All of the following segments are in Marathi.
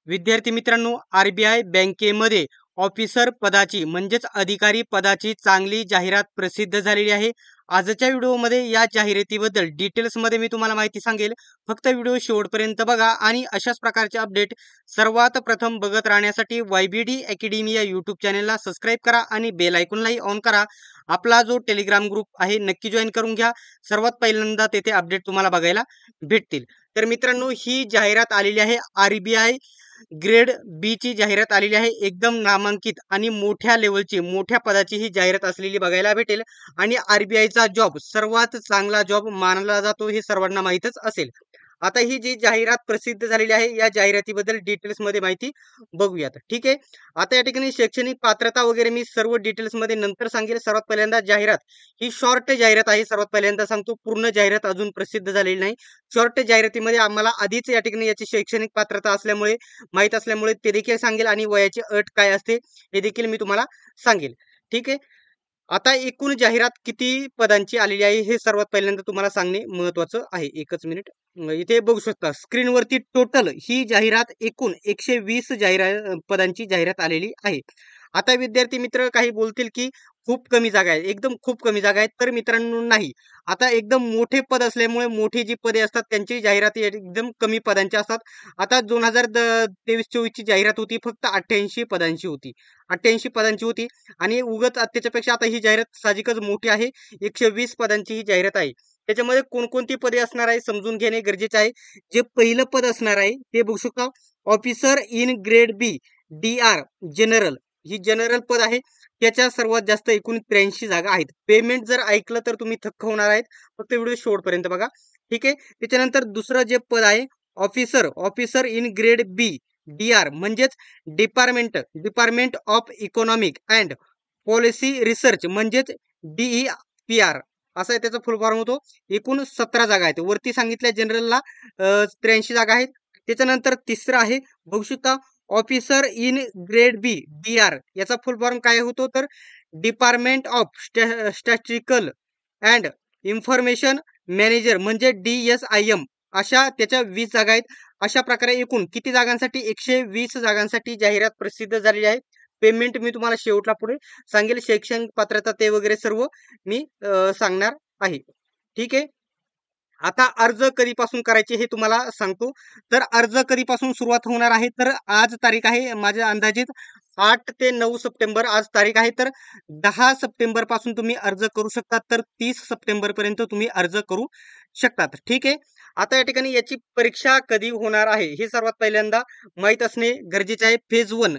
विद्यार्थी मित्रांनो, आरबीआय बँकेमध्ये ऑफिसर पदाची म्हणजेच अधिकारी पदाची चांगली जाहिरात प्रसिद्ध झालेली आहे. आजच्या व्हिडिओमध्ये या जाहिरातीबद्दल डिटेल्समध्ये मी तुम्हाला माहिती सांगेल. फक्त व्हिडिओ शेवटपर्यंत बघा आणि अशाच प्रकारचे अपडेट सर्वात प्रथम बघत राहण्यासाठी YBD अकॅडमी या यूट्यूब चॅनलला सबस्क्राईब करा आणि बेल आयकॉनलाही ऑन करा. आपला जो टेलिग्राम ग्रुप आहे नक्की जॉईन करून घ्या. सर्वात पहिल्यांदा तेथे अपडेट तुम्हाला बघायला भेटतील. तर मित्रांनो, ही जाहिरात आलेली आहे आरबीआय ग्रेड बी ची जाहिरात आलेली आहे. एकदम नामांकित आणि मोठ्या लेवलची मोठ्या पदाची ही जाहिरात असलेली बघायला भेटेल. आणि आरबीआयचा जॉब सर्वात चांगला जॉब मानला जातो हे सर्वांना माहीतच असेल. आता ही जी जाहिरात प्रसिद्ध झालेली आहे या जाहिरातीबद्दल डिटेल्स मध्ये माहिती बघूयात. ठीक आहे. आता या ठिकाणी शैक्षणिक पात्रता वगैरे मी सर्व डिटेल्स मध्ये नंतर सांगेल. सर्वात पहिल्यांदा जाहिरात ही शॉर्ट जाहिरात आहे. सर्वात पहिल्यांदा सांगतो, पूर्ण जाहिरात अजून प्रसिद्ध झालेली नाही. शॉर्ट जाहिरातीमध्ये आम्हाला आधीच या ठिकाणी याची शैक्षणिक पात्रता असल्यामुळे माहीत असल्यामुळे ते देखील सांगेल आणि वयाची अट काय असते हे देखील मी तुम्हाला सांगेल. ठीक आहे. आता एकूण जाहिरात किती पदांची आलेली आहे हे सर्वात पहिल्यांदा तुम्हाला सांगणे महत्वाचं आहे. एकच मिनिट. इथे बघू शकता स्क्रीनवरती टोटल ही जाहिरात एकूण 120 पदांची जाहिरात आलेली आहे. आता विद्यार्थी मित्र काही बोलतील की खूप कमी जागा आहेत, एकदम खूप कमी जागा आहेत. तर मित्रांनो नाही, आता एकदम मोठे पद असल्यामुळे मोठी जी पदे असतात त्यांची जाहिराती एकदम कमी पदांच्या असतात. आता 2023-24 ची जाहिरात होती फक्त 88 पदांची होती. 88 पदांची होती आणि उगत त्याच्यापेक्षा आता ही जाहिरात साहजिकच मोठी आहे. 120 पदांची ही जाहिरात आहे. त्याच्यामध्ये कोणकोणती पदे असणार आहे समजून घेणे गरजेचे आहे. जे पहिलं पद असणार आहे ते बघू शकता, officer in grade B DR general. ही जनरल पद आहे. त्याच्या सर्वात जास्त एकूण 83 जागा आहेत. पेमेंट जर ऐकलं तर तुम्ही थक्क होणार आहेत. फक्त व्हिडिओ शेवटपर्यंत बघा. ठीक आहे. त्याच्यानंतर दुसरं जे पद आहे officer in grade B DR म्हणजेच department of economic and policy research म्हणजेच DEPR असा त्याचा फुल फॉर्म होतो. एकूण 17 जागा आहेत. वरती सांगितल्या जनरलला 83 जागा आहेत. त्याच्यानंतर तिसरं आहे बघू शकता, officer in grade B DR याचा फुल फॉर्म काय होतो तर department of statistical and information manager म्हणजे DSIM. अशा त्याच्या 20 जागा आहेत. अशा प्रकारे एकूण किती जागांसाठी 120 जागांसाठी जाहिरात प्रसिद्ध झालेली आहे. पेमेंट मी तुम्हाला शेवटला पुढे सांगेल. शैक्षणिक पात्रता ते वगैरे सर्व मी सांगणार आहे. ठीक आहे. आता अर्ज कधीपासून करायचे हे तुम्हाला सांगतो. तर अर्ज कधीपासून सुरुवात होणार आहे तर आज तारीख आहे माझ्या अंदाजित 8 ते 9 सप्टेंबर आज तारीख आहे. तर 10 सप्टेंबर पासून तुम्ही अर्ज करू शकता. तर 30 सप्टेंबर पर्यंत तुम्ही अर्ज करू शकतात. ठीक आहे. आता या ठिकाणी याची परीक्षा कधी होणार आहे हे सर्वात पहिल्यांदा माहीत असणे गरजेचे आहे. फेज 1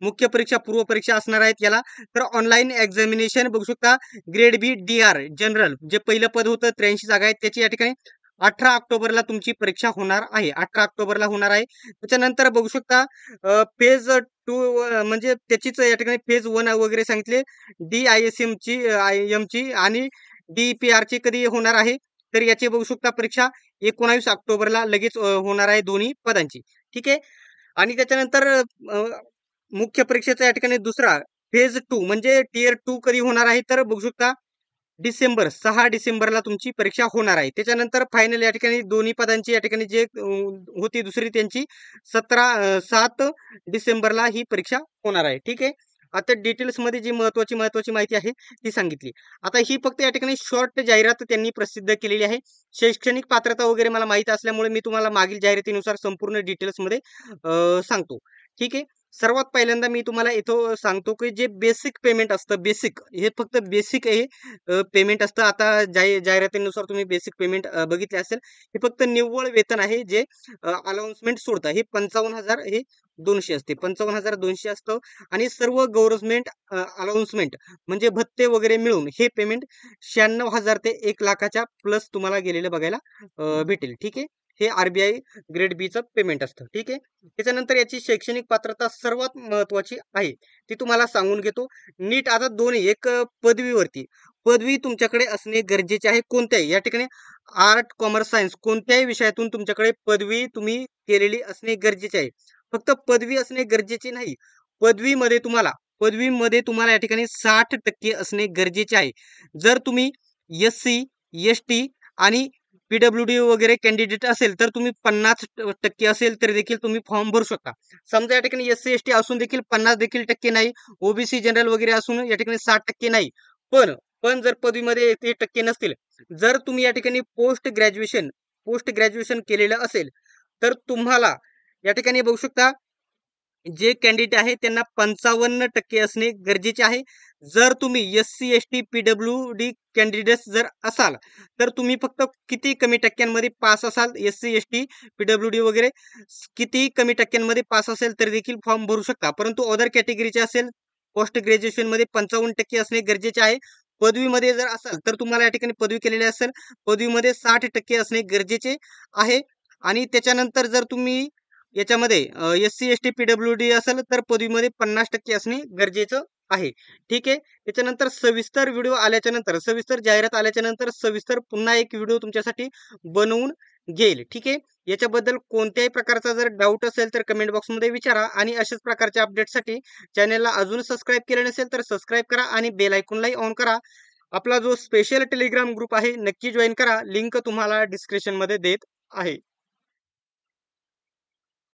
मुख्य परीक्षा पूर्व परीक्षा असणार आहेत याला. तर ऑनलाईन एक्झामिनेशन बघू शकता, ग्रेड बी DR जनरल जे पहिलं पद होतं 83 जागा आहेत त्याची या ठिकाणी 18 ऑक्टोबरला तुमची परीक्षा होणार आहे. 18 ऑक्टोबरला होणार आहे. त्याच्यानंतर बघू शकता फेज 2 म्हणजे त्याचीच या ठिकाणी फेज 1 वगैरे सांगितले. DISM ची आणि DPR ची कधी होणार आहे तर याची बघू शकता परीक्षा 19 ऑक्टोबरला लगेच होणार आहे दोन्ही पदांची. ठीक आहे. आणि त्याच्यानंतर मुख्य परीक्षेचा या ठिकाणी दुसरा फेज 2 म्हणजे टियर 2 कधी होणार आहे तर बघू शकता 6 डिसेंबरला तुमची परीक्षा होणार आहे. त्याच्यानंतर फायनल या ठिकाणी दोन्ही पदांची या ठिकाणी जे होती दुसरी त्यांची 7 डिसेंबरला ही परीक्षा होणार आहे. ठीक आहे. आता डिटेल्स मध्ये जी महत्वाची माहिती आहे ती सांगितली. आता ही फक्त या ठिकाणी शॉर्ट जाहिरात त्यांनी प्रसिद्ध केलेली आहे. शैक्षणिक पात्रता वगैरे मला माहिती असल्यामुळे मी तुम्हाला मागील जाहिरातीनुसार संपूर्ण डिटेल्स मध्ये सांगतो. ठीक आहे. सर्वात पहिल्यांदा मी तुम्हाला इथं सांगतो की जे बेसिक पेमेंट असतं, बेसिक हे फक्त बेसिक हे पेमेंट असतं. आता जाहिरातीनुसार तुम्ही बेसिक पेमेंट बघितले असेल. हे फक्त निव्वळ वेतन आहे जे अलाउन्समेंट सोडतं. हे 55,000 हे 200 असते. 55,200 असतं आणि सर्व गव्हर्नमेंट अलाउन्समेंट म्हणजे भत्ते वगैरे मिळून हे पेमेंट 96,000 ते 1 लाखाच्या प्लस तुम्हाला गेलेलं बघायला भेटेल. ठीक आहे. हे आरबीआय ग्रेड बी चं पेमेंट असतं. ठीक आहे. त्याच्यानंतर याची शैक्षणिक पात्रता सर्वात महत्वाची आहे ती तुम्हाला सांगून घेतो. नीट आता दोन्ही एक पदवी तुमच्याकडे असणे गरजेचे आहे. कोणत्याही या ठिकाणी आर्ट कॉमर्स सायन्स कोणत्याही विषयातून तुमच्याकडे पदवी तुम्ही केलेली असणे गरजेचे आहे. फक्त पदवी असणे गरजेचे नाही, पदवीमध्ये तुम्हाला या ठिकाणी 60% असणे गरजेचे आहे. जर तुम्ही SC ST आणि पीडब्ल्यूडी वगैरे कॅन्डिडेट असेल तर तुम्ही 50% असेल तर देखील तुम्ही फॉर्म भरू शकता. समजा या ठिकाणी एससी एसटी असून देखील 50 देखील टक्के नाही, ओबीसी जनरल वगैरे असून या ठिकाणी 60% नाही. पण पण जर पदवीमध्ये ते टक्के नसतील, जर तुम्ही या ठिकाणी पोस्ट ग्रॅज्युएशन केलेलं असेल तर तुम्हाला या ठिकाणी बघू शकता जे कॅन्डिडेट आहे त्यांना 55% असणे गरजेचे आहे. जर तुम्ही एससी एसटी पीडब्ल्यूडी कॅन्डिडेट्स जर असाल तर तुम्ही फक्त किती कमी टक्क्यांमध्ये पास असाल, एससी एसटी पीडब्ल्यूडी वगैरे किती कमी टक्क्यांमध्ये पास असेल तर देखील फॉर्म भरू शकता. परंतु अदर कॅटेगरीचे असेल पोस्ट ग्रॅज्युएशन मध्ये 55% असणे गरजेचे आहे. पदवीमध्ये जर असाल तर तुम्हाला या ठिकाणी पदवी केलेली असेल पदवीमध्ये 60% असणे गरजेचे आहे. आणि त्याच्यानंतर जर तुम्ही याच्यामध्ये एससी एसटी पीडब्ल्यूडी असेल तर पदवीमध्ये 50% असणे गरजेचं आहे. ठीक आहे. त्याच्यानंतर सविस्तर व्हिडिओ आल्याच्या नंतर सविस्तर जाहिरात आल्याच्या नंतर सविस्तर पुन्हा एक व्हिडिओ तुमच्यासाठी बनवून घेईल. ठीक आहे. याच्याबद्दल कोणत्याही प्रकारचा जर डाऊट असेल तर कमेंट बॉक्समध्ये विचारा आणि अशाच प्रकारच्या अपडेटसाठी चॅनलला अजून सबस्क्राईब केलं नसेल तर सबस्क्राईब करा आणि बेल आयकॉनलाही ऑन करा. आपला जो स्पेशल टेलिग्राम ग्रुप आहे नक्की जॉईन करा. लिंक तुम्हाला डिस्क्रिप्शनमध्ये देत आहे.